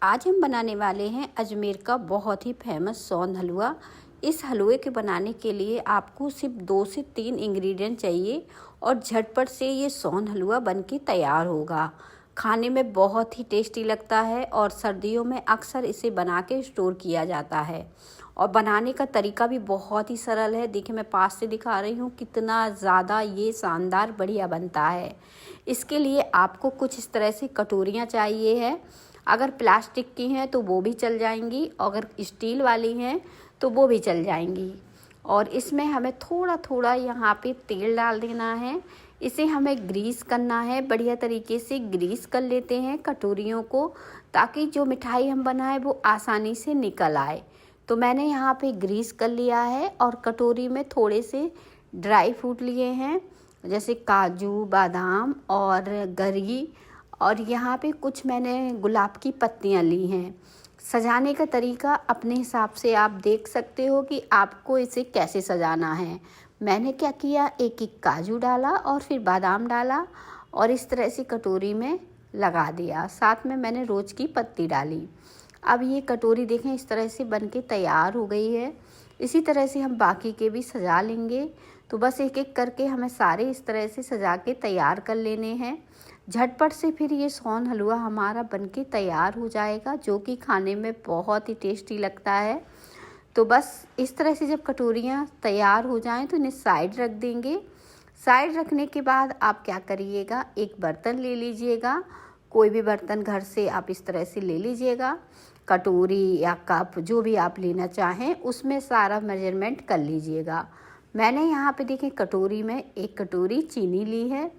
आज हम बनाने वाले हैं अजमेर का बहुत ही फेमस सोन हलवा। इस हलवे के बनाने के लिए आपको सिर्फ 2 से 3 इंग्रेडिएंट चाहिए और झटपट से ये सोन हलवा बनके तैयार होगा। खाने में बहुत ही टेस्टी लगता है और सर्दियों में अक्सर इसे बना के स्टोर किया जाता है और बनाने का तरीका भी बहुत ही सरल है। देखिए मैं पास से दिखा रही हूँ कितना ज़्यादा ये शानदार बढ़िया बनता है। इसके लिए आपको कुछ इस तरह से कटोरियाँ चाहिए है। अगर प्लास्टिक की हैं तो वो भी चल जाएंगी, अगर स्टील वाली हैं तो वो भी चल जाएंगी। और इसमें हमें थोड़ा थोड़ा यहाँ पे तेल डाल देना है। इसे हमें ग्रीस करना है, बढ़िया तरीके से ग्रीस कर लेते हैं कटोरियों को, ताकि जो मिठाई हम बनाए वो आसानी से निकल आए। तो मैंने यहाँ पे ग्रीस कर लिया है और कटोरी में थोड़े से ड्राई फ्रूट लिए हैं, जैसे काजू, बादाम और गरी, और यहाँ पे कुछ मैंने गुलाब की पत्तियाँ ली हैं। सजाने का तरीका अपने हिसाब से आप देख सकते हो कि आपको इसे कैसे सजाना है। मैंने क्या किया, एक एक काजू डाला और फिर बादाम डाला और इस तरह से कटोरी में लगा दिया। साथ में मैंने रोज की पत्ती डाली। अब ये कटोरी देखें इस तरह से बनके तैयार हो गई है। इसी तरह से हम बाकी के भी सजा लेंगे। तो बस एक एक करके हमें सारे इस तरह से सजा के तैयार कर लेने हैं। झटपट से फिर ये सोन हलवा हमारा बनके तैयार हो जाएगा, जो कि खाने में बहुत ही टेस्टी लगता है। तो बस इस तरह से जब कटोरियाँ तैयार हो जाएं तो इन्हें साइड रख देंगे। साइड रखने के बाद आप क्या करिएगा, एक बर्तन ले लीजिएगा, कोई भी बर्तन घर से आप इस तरह से ले लीजिएगा। कटोरी या कप जो भी आप लेना चाहें उसमें सारा मेजरमेंट कर लीजिएगा। मैंने यहाँ पे देखें कटोरी में 1 कटोरी चीनी ली है,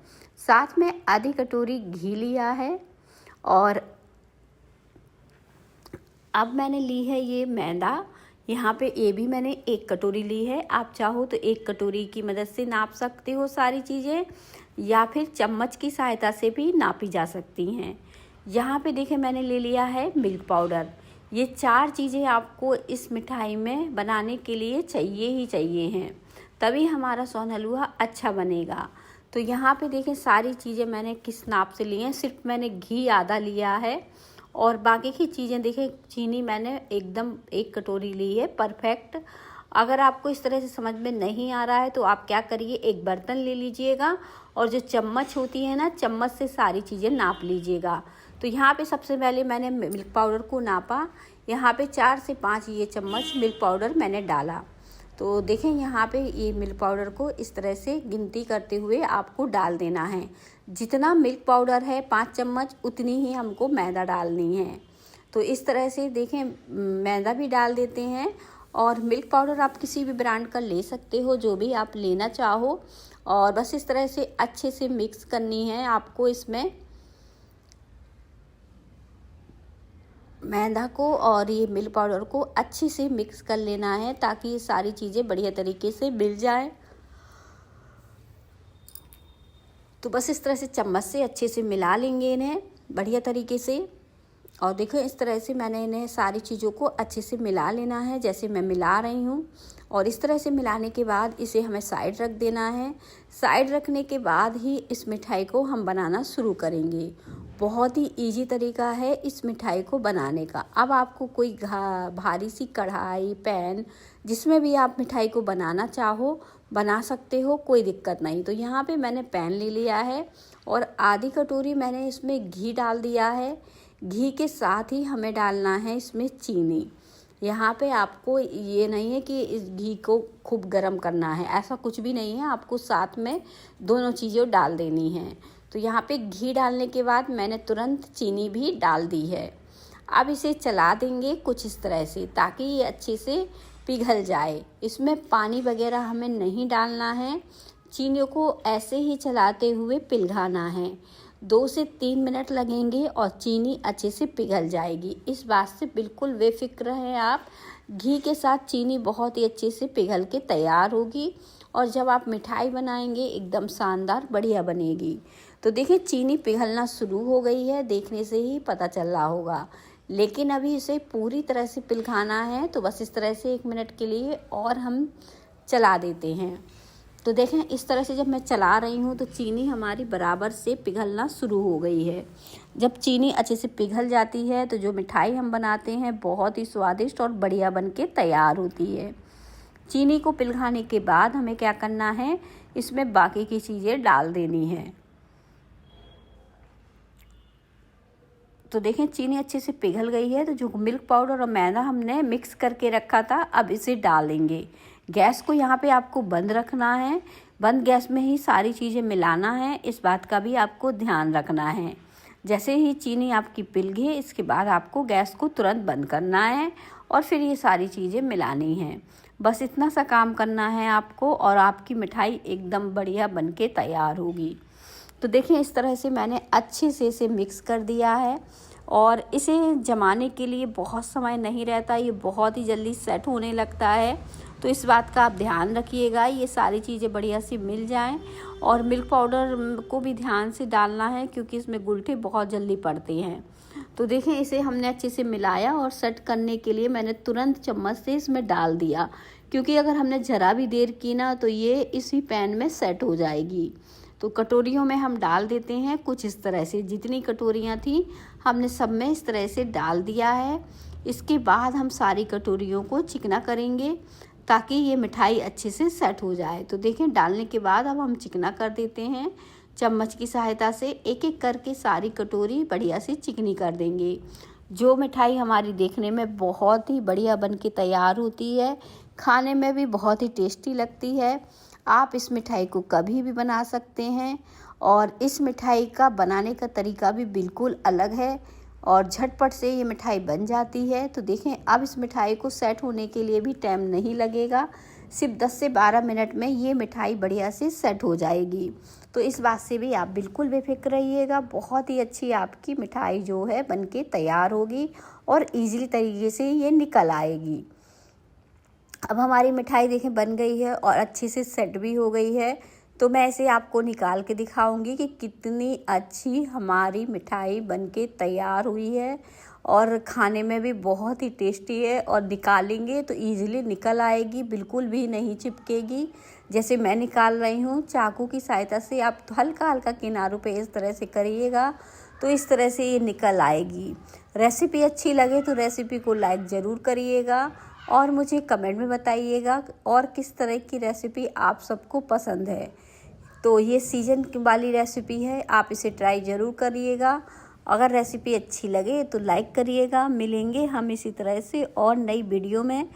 साथ में आधी कटोरी घी लिया है और अब मैंने ली है ये मैदा। यहाँ पे ये भी मैंने 1 कटोरी ली है। आप चाहो तो 1 कटोरी की मदद से नाप सकते हो सारी चीज़ें, या फिर चम्मच की सहायता से भी नापी जा सकती हैं। यहाँ पे देखें मैंने ले लिया है मिल्क पाउडर। ये 4 चीज़ें आपको इस मिठाई में बनाने के लिए चाहिए ही चाहिए हैं, तभी हमारा सोन हलवा अच्छा बनेगा। तो यहाँ पे देखें सारी चीज़ें मैंने किस नाप से ली हैं। सिर्फ मैंने घी आधा लिया है और बाकी की चीज़ें देखें, चीनी मैंने एकदम 1 कटोरी ली है परफेक्ट। अगर आपको इस तरह से समझ में नहीं आ रहा है तो आप क्या करिए, एक बर्तन ले लीजिएगा और जो चम्मच होती है ना, चम्मच से सारी चीज़ें नाप लीजिएगा। तो यहाँ पे सबसे पहले मैंने मिल्क पाउडर को नापा। यहाँ पे 4 से 5 ये चम्मच मिल्क पाउडर मैंने डाला। तो देखें यहाँ पे ये मिल्क पाउडर को इस तरह से गिनती करते हुए आपको डाल देना है। जितना मिल्क पाउडर है 5 चम्मच, उतनी ही हमको मैदा डालनी है। तो इस तरह से देखें मैदा भी डाल देते हैं और मिल्क पाउडर आप किसी भी ब्रांड का ले सकते हो, जो भी आप लेना चाहो। और बस इस तरह से अच्छे से मिक्स करनी है आपको इसमें मैदा को, और ये मिल्क पाउडर को अच्छे से मिक्स कर लेना है ताकि ये सारी चीज़ें बढ़िया तरीके से मिल जाए। तो बस इस तरह से चम्मच से अच्छे से मिला लेंगे इन्हें बढ़िया तरीके से। और देखो इस तरह से मैंने इन्हें सारी चीज़ों को अच्छे से मिला लेना है, जैसे मैं मिला रही हूँ। और इस तरह से मिलाने के बाद इसे हमें साइड रख देना है। साइड रखने के बाद ही इस मिठाई को हम बनाना शुरू करेंगे। बहुत ही इजी तरीका है इस मिठाई को बनाने का। अब आपको कोई भारी सी कढ़ाई, पैन, जिसमें भी आप मिठाई को बनाना चाहो बना सकते हो, कोई दिक्कत नहीं। तो यहाँ पे मैंने पैन ले लिया है और आधी कटोरी मैंने इसमें घी डाल दिया है। घी के साथ ही हमें डालना है इसमें चीनी। यहाँ पे आपको ये नहीं है कि इस घी को खूब गर्म करना है, ऐसा कुछ भी नहीं है। आपको साथ में दोनों चीज़ें डाल देनी हैं। तो यहाँ पे घी डालने के बाद मैंने तुरंत चीनी भी डाल दी है। अब इसे चला देंगे कुछ इस तरह से ताकि ये अच्छे से पिघल जाए। इसमें पानी वगैरह हमें नहीं डालना है। चीनी को ऐसे ही चलाते हुए पिघलाना है। 2 से 3 मिनट लगेंगे और चीनी अच्छे से पिघल जाएगी। इस बात से बिल्कुल बेफिक्र हैं आप। घी के साथ चीनी बहुत ही अच्छे से पिघल के तैयार होगी और जब आप मिठाई बनाएंगे एकदम शानदार बढ़िया बनेगी। तो देखिए चीनी पिघलना शुरू हो गई है, देखने से ही पता चल रहा होगा। लेकिन अभी इसे पूरी तरह से पिघलाना है, तो बस इस तरह से 1 मिनट के लिए और हम चला देते हैं। तो देखें इस तरह से जब मैं चला रही हूँ तो चीनी हमारी बराबर से पिघलना शुरू हो गई है। जब चीनी अच्छे से पिघल जाती है तो जो मिठाई हम बनाते हैं बहुत ही स्वादिष्ट और बढ़िया बन के तैयार होती है। चीनी को पिघलाने के बाद हमें क्या करना है, इसमें बाकी की चीज़ें डाल देनी है। तो देखें चीनी अच्छे से पिघल गई है, तो जो मिल्क पाउडर और मैदा हमने मिक्स करके रखा था अब इसे डालेंगे। गैस को यहाँ पे आपको बंद रखना है, बंद गैस में ही सारी चीज़ें मिलाना है, इस बात का भी आपको ध्यान रखना है। जैसे ही चीनी आपकी पिघले इसके बाद आपको गैस को तुरंत बंद करना है और फिर ये सारी चीज़ें मिलानी हैं। बस इतना सा काम करना है आपको और आपकी मिठाई एकदम बढ़िया बन के तैयार होगी। तो देखिए इस तरह से मैंने अच्छे से इसे मिक्स कर दिया है और इसे जमाने के लिए बहुत समय नहीं रहता, ये बहुत ही जल्दी सेट होने लगता है। तो इस बात का आप ध्यान रखिएगा, ये सारी चीज़ें बढ़िया सी मिल जाएं। और मिल्क पाउडर को भी ध्यान से डालना है क्योंकि इसमें गुलठे बहुत जल्दी पड़ते हैं। तो देखें इसे हमने अच्छे से मिलाया और सेट करने के लिए मैंने तुरंत चम्मच से इसमें डाल दिया, क्योंकि अगर हमने ज़रा भी देर की ना तो ये इसी पैन में सेट हो जाएगी। तो कटोरियों में हम डाल देते हैं कुछ इस तरह से, जितनी कटोरियाँ थी हमने सब में इस तरह से डाल दिया है। इसके बाद हम सारी कटोरियों को चिकना करेंगे ताकि ये मिठाई अच्छे से सेट हो जाए। तो देखें डालने के बाद अब हम चिकना कर देते हैं चम्मच की सहायता से, एक एक करके सारी कटोरी बढ़िया से चिकनी कर देंगे। जो मिठाई हमारी देखने में बहुत ही बढ़िया बन के तैयार होती है, खाने में भी बहुत ही टेस्टी लगती है। आप इस मिठाई को कभी भी बना सकते हैं और इस मिठाई का बनाने का तरीका भी बिल्कुल अलग है और झटपट से ये मिठाई बन जाती है। तो देखें अब इस मिठाई को सेट होने के लिए भी टाइम नहीं लगेगा, सिर्फ 10 से 12 मिनट में ये मिठाई बढ़िया से सेट हो जाएगी। तो इस बात से भी आप बिल्कुल बेफिक्र रहिएगा, बहुत ही अच्छी आपकी मिठाई जो है बनके तैयार होगी और ईज़िली तरीके से ये निकल आएगी। अब हमारी मिठाई देखें बन गई है और अच्छे से सेट भी हो गई है। तो मैं इसे आपको निकाल के दिखाऊंगी कि कितनी अच्छी हमारी मिठाई बनके तैयार हुई है और खाने में भी बहुत ही टेस्टी है और निकालेंगे तो इजीली निकल आएगी, बिल्कुल भी नहीं चिपकेगी। जैसे मैं निकाल रही हूँ चाकू की सहायता से, आप तो हल्का हल्का किनारों पे इस तरह से करिएगा तो इस तरह से ये निकल आएगी। रेसिपी अच्छी लगे तो रेसिपी को लाइक ज़रूर करिएगा और मुझे कमेंट में बताइएगा और किस तरह की रेसिपी आप सबको पसंद है। तो ये सीजन वाली रेसिपी है, आप इसे ट्राई ज़रूर करिएगा। अगर रेसिपी अच्छी लगे तो लाइक करिएगा। मिलेंगे हम इसी तरह से और नई वीडियो में।